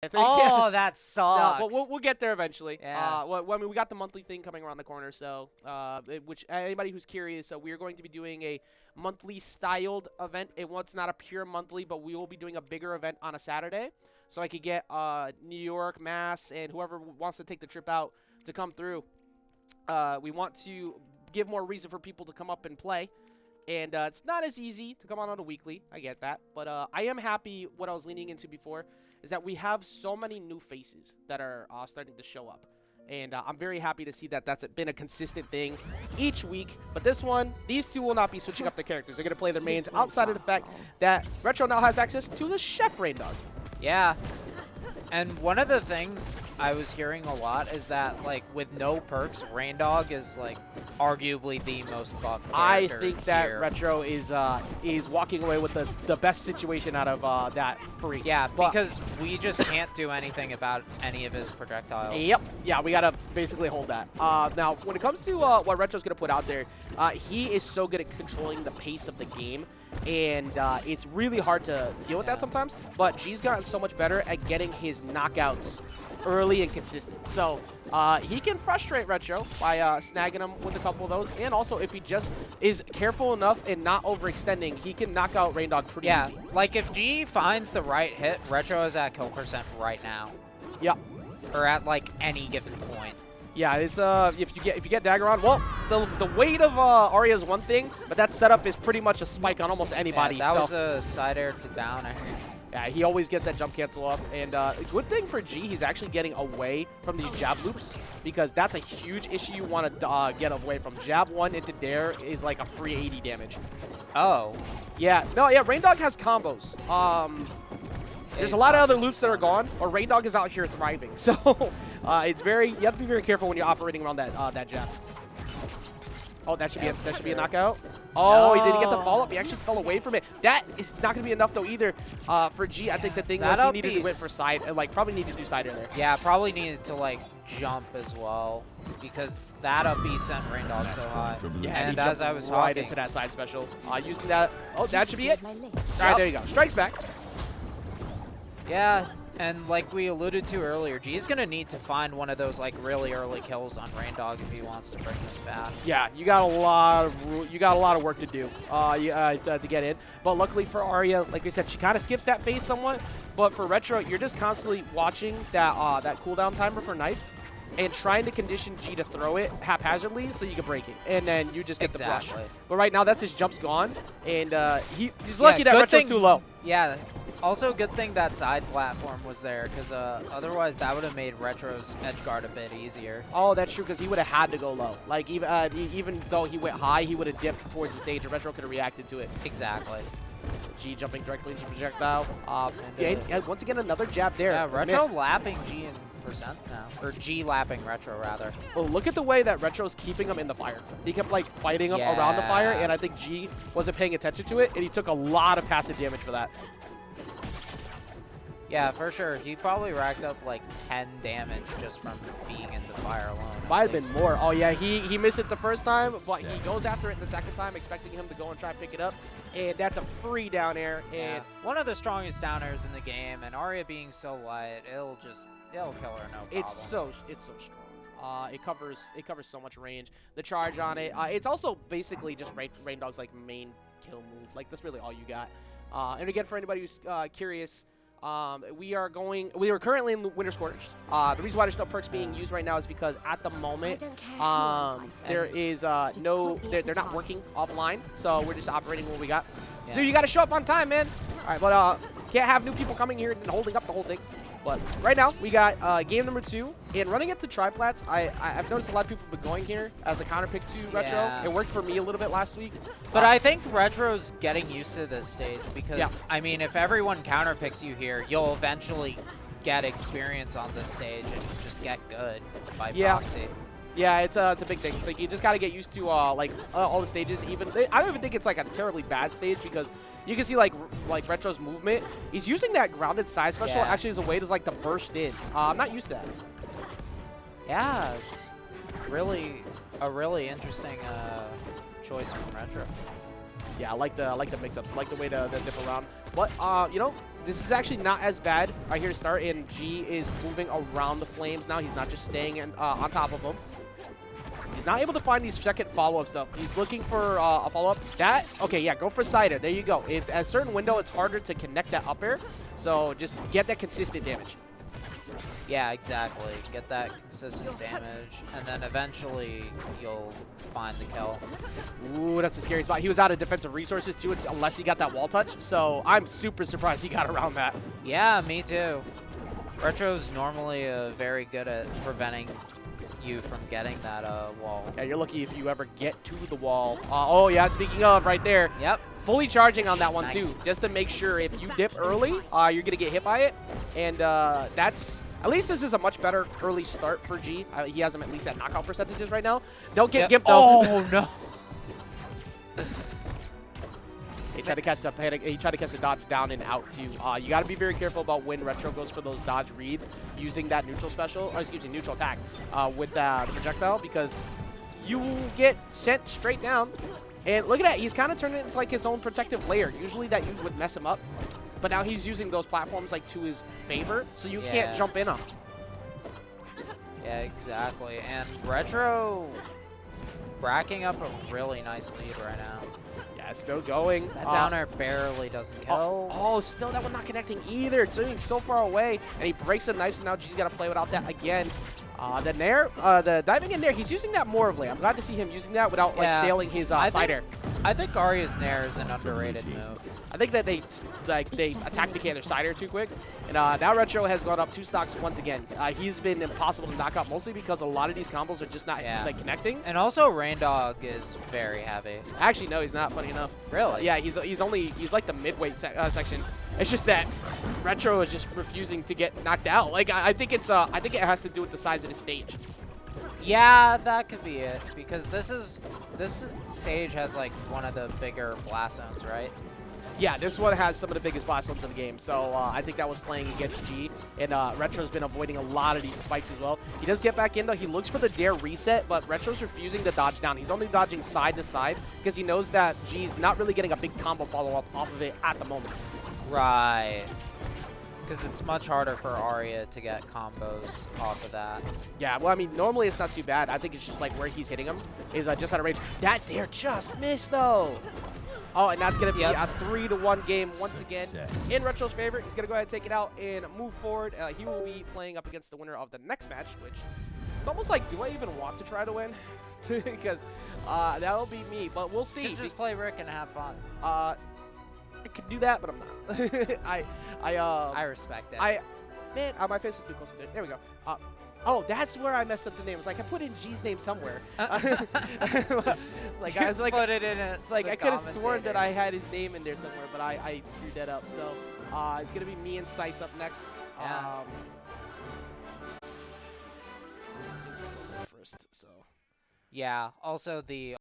I think. Oh, that sucks. No, but we'll get there eventually. Yeah. Well, I mean, we got the monthly thing coming around the corner, so which anybody who's curious, so we are going to be doing a monthly styled event. It's not a pure monthly, but we will be doing a bigger event on a Saturday, so I could get New York, Mass, and whoever wants to take the trip out to come through. We want to give more reason for people to come up and play. And it's not as easy to come on a weekly. I get that. But I am happy what I was leaning into before is that we have so many new faces that are starting to show up. And I'm very happy to see that that's been a consistent thing each week. But this one, these two will not be switching up their characters. They're going to play their mains outside of the fact that Retro now has access to the Chef Reindog. Yeah. And one of the things I was hearing a lot is that, like, with no perks, Reindog is, like, arguably the most buffed character I think that here. Retro is walking away with the best situation out of that free. Yeah, because we just can't do anything about any of his projectiles. Yep. Yeah, we got to basically hold that. Now, when it comes to what Retro's going to put out there, he is so good at controlling the pace of the game. And it's really hard to deal with that sometimes. But G's gotten so much better at getting his knockouts early and consistent. So he can frustrate Retro by snagging him with a couple of those. And also, if he just is careful enough and not overextending, he can knock out Reindog pretty easy. Yeah, like if G finds the right hit, Retro is at kill percent right now. Yeah. Or at like any given point. Yeah, it's if you get dagger on, well, the weight of Arya is one thing, but that setup is pretty much a spike on almost anybody. Yeah, that so. was a side air to down air. Yeah, he always gets that jump cancel off, and good thing for G, he's actually getting away from these jab loops because that's a huge issue you want to get away from. Jab 1 into dare is like a free 80 damage. Oh. Yeah, no, yeah, Reindog has combos. There's a lot of other loops that are gone, or Reindog is out here thriving. So it's you have to be very careful when you're operating around that jab. Oh, that should be a knockout. Oh, he didn't get the follow-up. He actually fell away from it. That is not going to be enough, though, either for G. I think the thing was he needed to wait for side, and like probably needed to do side air there. Yeah, probably needed to like jump as well because that up B sent Reindog so high. Yeah, and as I was right talking, into that side special, using that. Oh, that should be it. All right, there you go. Strikes back. Yeah, and like we alluded to earlier, G is going to need to find one of those like really early kills on Reindog if he wants to bring this back. Yeah, you got a lot of work to do to get in. But luckily for Arya, like I said, she kind of skips that phase somewhat. But for Retro, you're just constantly watching that that cooldown timer for knife and trying to condition G to throw it haphazardly so you can break it, and then you just get the flush. But right now, that's his jump's gone, and he's lucky that Retro's too low. Yeah. Also, good thing that side platform was there, because otherwise that would have made Retro's edge guard a bit easier. Oh, that's true, because he would have had to go low. Like, even though he went high, he would have dipped towards the stage, and Retro could have reacted to it. Exactly. G jumping directly into projectile. Yeah, once again, another jab there. Yeah, Retro lapping G in percent now. Or G lapping Retro, rather. Well, look at the way that Retro's keeping him in the fire. He kept, like, fighting him around the fire, and I think G wasn't paying attention to it, and he took a lot of passive damage for that. Yeah, for sure. He probably racked up like 10 damage just from being in the fire alone. Might have been more. Oh, yeah, he missed it the first time, but he goes after it the second time, expecting him to go and try and pick it up. And that's a free down air. And one of the strongest down airs in the game, and Arya being so light, it'll kill her no problem. It's so strong. It covers so much range. The charge on it. It's also basically just Reindog's like main kill move. Like, that's really all you got. And again, for anybody who's curious, we are currently in the winter scorched. The reason why there's no perks being used right now is because at the moment there is they're not working offline, so we're just operating what we got. Yeah. So you got to show up on time, man. All right, but can't have new people coming here and holding up the whole thing. But right now we got game number 2, and running it to triplats. I've noticed a lot of people have been going here as a counter pick to Retro. Yeah. It worked for me a little bit last week. But I think Retro's getting used to this stage because, I mean, if everyone counter picks you here, you'll eventually get experience on this stage and just get good by proxy. Yeah, it's a big thing. It's like you just got to get used to all the stages. I don't even think it's like a terribly bad stage because you can see like Retro's movement. He's using that grounded side special actually as a way to like to burst in. I'm not used to that. Yeah, it's really a really interesting choice from Retro. Yeah, I like the mix-ups. I like the way to dip around. But you know, this is actually not as bad right here to start, and G is moving around the flames now. He's not just staying on top of them. He's not able to find these second follow-ups, though. He's looking for a follow-up. Okay, yeah, go for cider. There you go. It's at a certain window, it's harder to connect that up air, so just get that consistent damage. Yeah, exactly. Get that consistent damage, and then eventually you'll find the kill. Ooh, that's a scary spot. He was out of defensive resources, too, unless he got that wall touch, so I'm super surprised he got around that. Yeah, me too. Retro's normally very good at preventing you from getting that wall. Yeah, you're lucky if you ever get to the wall. Oh, yeah, speaking of, right there. Yep. Fully charging on that one, Nice. too, just to make sure if you dip early, you're going to get hit by it, and that's... At least this is a much better early start for G. He has him at least at knockout percentages right now. Don't get gimped, though. Oh, no. He tried to catch the panic. He tried to catch the dodge down and out, too. You got to be very careful about when Retro goes for those dodge reads using that neutral special, or excuse me, neutral attack with the projectile, because you get sent straight down. And look at that. He's kind of turned it into like his own protective layer. Usually that would mess him up. But now he's using those platforms like to his favor, so you can't jump in on them. Yeah, exactly. And Retro racking up a really nice lead right now. Yeah, still going. That down air barely doesn't kill. Oh, still that one not connecting either. It's sitting so far away, and he breaks the knife, so now G's got to play without that again. The diving in there, he's using that more of late. I'm glad to see him using that without like staling his side air. I think Arya's Nair is an underrated move. I think that they attacked the other side air too quick, and now Retro has gone up 2 stocks once again. He's been impossible to knock out mostly because a lot of these combos are just not like connecting. And also Reindog is very heavy. Actually, no, he's not. Funny enough. Really? Yeah, he's like the midweight section. It's just that Retro is just refusing to get knocked out. Like I think it has to do with the size of the stage. Yeah, that could be it, because this stage has like one of the bigger blast zones, right? Yeah, this one has some of the biggest blast zones in the game, so I think that was playing against G, and Retro's been avoiding a lot of these spikes as well. He does get back in, though. He looks for the dare reset, but Retro's refusing to dodge down. He's only dodging side to side because he knows that G's not really getting a big combo follow-up off of it at the moment. Right. Because it's much harder for Arya to get combos off of that. Yeah, well, I mean, normally it's not too bad. I think it's just like where he's hitting him is just out of range. That dare just missed, though. Oh, and that's going to be a 3-1 game once again in Retro's favor. He's going to go ahead and take it out and move forward. He will be playing up against the winner of the next match, which it's almost like, do I even want to try to win? Because that'll be me, but we'll see. You can just play Rick and have fun. I could do that, but I'm not. I respect it. Man, my face was too close to it. There we go. Oh, that's where I messed up the name. It's like I put in G's name somewhere. Like I was like, put it in it. Like I could have sworn that I had his name in there somewhere, but I screwed that up. So it's gonna be me and Sice up next. Yeah. First, so. Yeah. Also the